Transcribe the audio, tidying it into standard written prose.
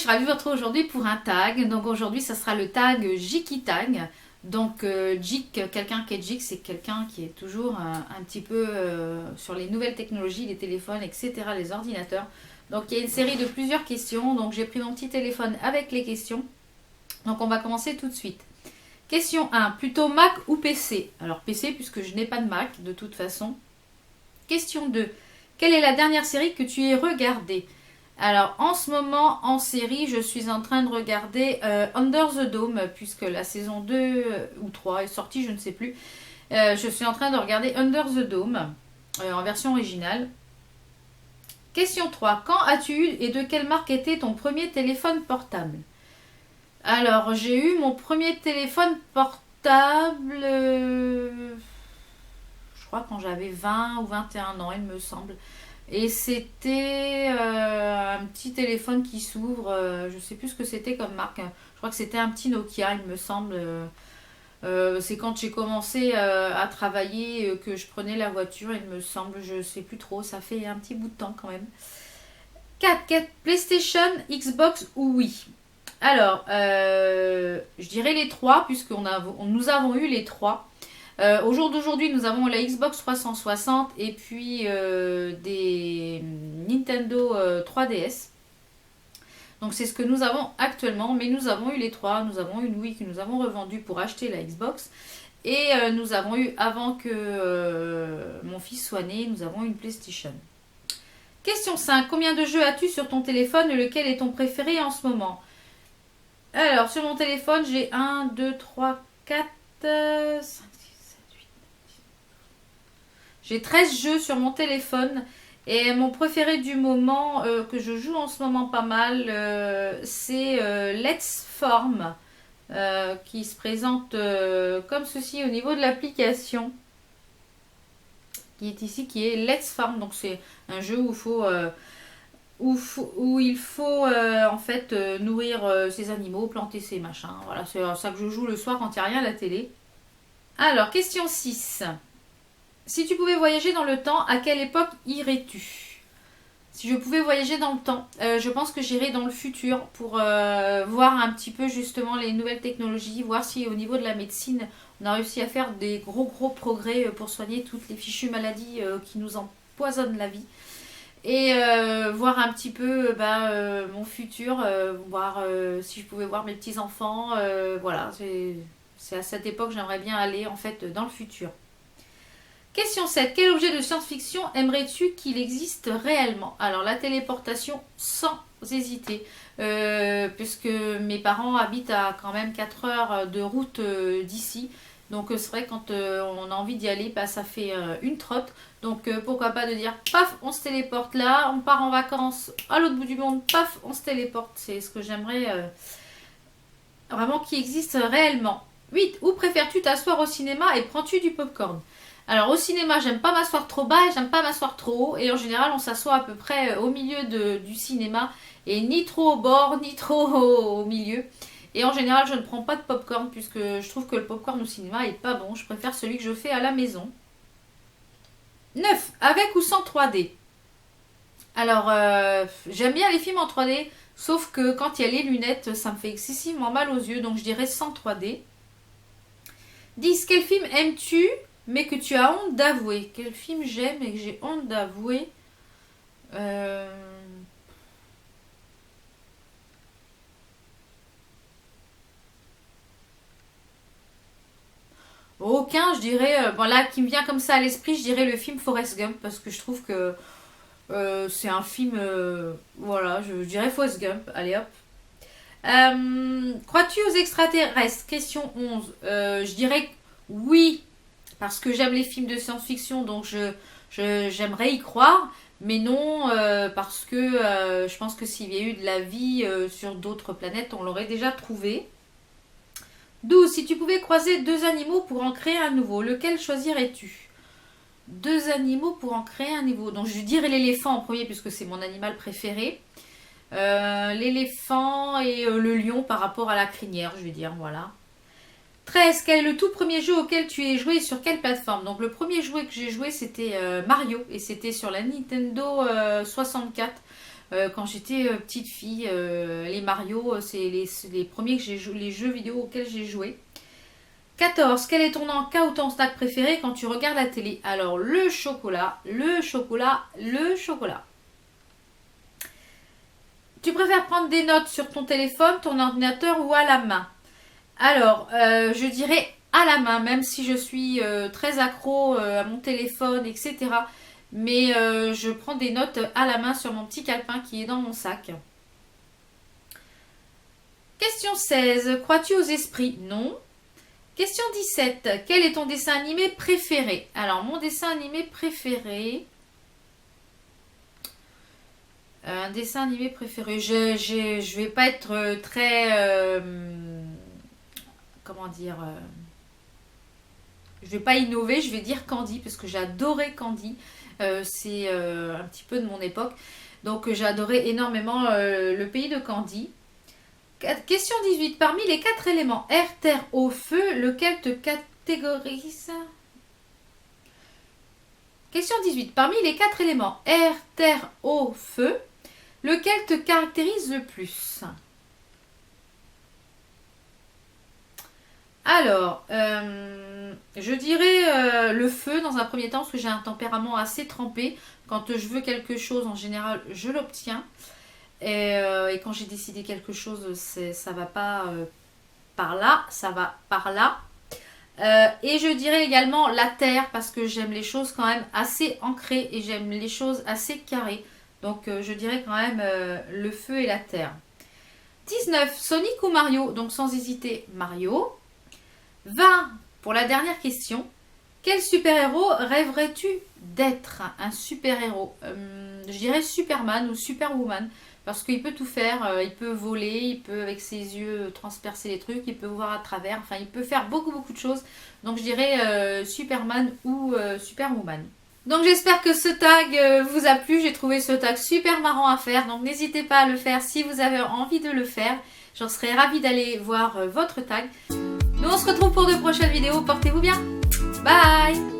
suis ravie de vous retrouver aujourd'hui pour un tag. Donc aujourd'hui, ça sera le tag Geeky Tag. Donc Geek, quelqu'un qui est geek, c'est quelqu'un qui est toujours un petit peu sur les nouvelles technologies, les téléphones, etc., les ordinateurs. Donc il y a une série de plusieurs questions. Donc j'ai pris mon petit téléphone avec les questions. Donc on va commencer tout de suite. Question 1, plutôt Mac ou PC? Alors PC puisque je n'ai pas de Mac de toute façon. Question 2, quelle est la dernière série que tu aies regardée? Alors en ce moment en série je suis en train de regarder Under the Dome puisque la saison 2 ou 3 est sortie, je ne sais plus. Je suis en train de regarder Under the Dome en version originale. Question 3, quand as-tu eu et de quelle marque était ton premier téléphone portable? Alors j'ai eu mon premier téléphone portable je crois quand j'avais 20 ou 21 ans il me semble. Et c'était un petit téléphone qui s'ouvre, je sais plus ce que c'était comme marque. Je crois que c'était un petit Nokia, il me semble. C'est quand j'ai commencé à travailler que je prenais la voiture, il me semble. Je sais plus trop, ça fait un petit bout de temps quand même. 4. PlayStation, Xbox ou Wii? Alors, je dirais les trois, puisque nous avons eu les trois. Au jour d'aujourd'hui, nous avons la Xbox 360 et puis des Nintendo 3DS. Donc c'est ce que nous avons actuellement, mais nous avons eu les trois. Nous avons une Wii que nous avons revendue pour acheter la Xbox. Et nous avons eu, avant que mon fils soit né, nous avons une PlayStation. Question 5. Combien de jeux as-tu sur ton téléphone et lequel est ton préféré en ce moment? Alors, sur mon téléphone, j'ai 1, 2, 3, 4, 5, 6, 7, 8. J'ai 13 jeux sur mon téléphone. Et mon préféré du moment, que je joue en ce moment pas mal, c'est Let's Form, qui se présente comme ceci au niveau de l'application, qui est ici, qui est Let's Farm. Donc c'est un jeu où il faut en fait nourrir ses animaux, planter ses machins. Voilà, c'est ça que je joue le soir quand il n'y a rien à la télé. Alors, question 6. Si tu pouvais voyager dans le temps, à quelle époque irais-tu? Si je pouvais voyager dans le temps, je pense que j'irais dans le futur pour voir un petit peu justement les nouvelles technologies, voir si au niveau de la médecine, on a réussi à faire des gros progrès pour soigner toutes les fichues maladies qui nous empoisonnent la vie. Et voir un petit peu mon futur, voir si je pouvais voir mes petits-enfants. Voilà, c'est à cette époque que j'aimerais bien aller en fait dans le futur. Question 7. Quel objet de science-fiction aimerais-tu qu'il existe réellement? Alors la téléportation sans hésiter, puisque mes parents habitent à quand même 4 heures de route d'ici. Donc c'est vrai quand on a envie d'y aller, ça fait une trotte. Donc pourquoi pas de dire paf, on se téléporte là, on part en vacances à l'autre bout du monde, paf, on se téléporte. C'est ce que j'aimerais vraiment qui existe réellement. 8. Où préfères-tu t'asseoir au cinéma et prends-tu du popcorn? Alors au cinéma, j'aime pas m'asseoir trop bas et j'aime pas m'asseoir trop haut. Et en général, on s'assoit à peu près au milieu du cinéma. Et ni trop au bord, ni trop au milieu. Et en général, je ne prends pas de popcorn puisque je trouve que le popcorn au cinéma est pas bon. Je préfère celui que je fais à la maison. 9. Avec ou sans 3D? Alors, j'aime bien les films en 3D. Sauf que quand il y a les lunettes, ça me fait excessivement mal aux yeux. Donc je dirais sans 3D. 10. Quel film aimes-tu mais que tu as honte d'avouer? Quel film j'aime et que j'ai honte d'avouer? Aucun, je dirais. Bon, là, qui me vient comme ça à l'esprit, je dirais le film Forrest Gump parce que je trouve que c'est un film. Voilà, je dirais Forrest Gump. Allez hop. Crois-tu aux extraterrestres? Question 11. Je dirais oui, parce que j'aime les films de science-fiction, donc j'aimerais y croire, mais non, parce que je pense que s'il y a eu de la vie sur d'autres planètes, on l'aurait déjà trouvé. 12. Si tu pouvais croiser deux animaux pour en créer un nouveau, lequel choisirais-tu? Deux animaux pour en créer un nouveau. Donc je dirais l'éléphant en premier, puisque c'est mon animal préféré. L'éléphant et le lion par rapport à la crinière, je vais dire, voilà. 13. Quel est le tout premier jeu auquel tu es joué et sur quelle plateforme? Donc le premier jeu que j'ai joué c'était Mario et c'était sur la Nintendo 64. quand j'étais petite fille. Les Mario, c'est les premiers que j'ai joué, les jeux vidéo auxquels j'ai joué. 14. Quel est ton encas ou ton snack préféré quand tu regardes la télé? Alors, le chocolat, le chocolat, le chocolat. Tu préfères prendre des notes sur ton téléphone, ton ordinateur ou à la main? Alors, je dirais à la main, même si je suis très accro à mon téléphone, etc. Mais je prends des notes à la main sur mon petit calepin qui est dans mon sac. Question 16. Crois-tu aux esprits? Non. Question 17. Quel est ton dessin animé préféré? Alors, mon dessin animé préféré... Un dessin animé préféré. Je vais pas être très... comment dire... je vais pas innover, je vais dire Candy, parce que j'adorais Candy. C'est un petit peu de mon époque. Donc, j'adorais énormément le pays de Candy. Question 18. Parmi les 4 éléments air, terre, eau, feu, lequel te catégorise? Question 18. Parmi les 4 éléments air, terre, eau, feu, lequel te caractérise le plus? Alors, je dirais le feu dans un premier temps, parce que j'ai un tempérament assez trempé. Quand je veux quelque chose, en général, je l'obtiens. Et quand j'ai décidé quelque chose, ça va pas par là, ça va par là. Et je dirais également la terre, parce que j'aime les choses quand même assez ancrées et j'aime les choses assez carrées. Donc je dirais quand même le feu et la terre. 19. Sonic ou Mario? Donc sans hésiter, Mario. 20. Pour la dernière question. Quel super-héros rêverais-tu d'être? Un super-héros. Je dirais Superman ou Superwoman. Parce qu'il peut tout faire. Il peut voler, il peut avec ses yeux transpercer les trucs, il peut voir à travers. Enfin, il peut faire beaucoup de choses. Donc je dirais Superman ou Superwoman. Donc j'espère que ce tag vous a plu. J'ai trouvé ce tag super marrant à faire. Donc n'hésitez pas à le faire si vous avez envie de le faire. J'en serais ravie d'aller voir votre tag. Nous on se retrouve pour de prochaines vidéos. Portez-vous bien. Bye.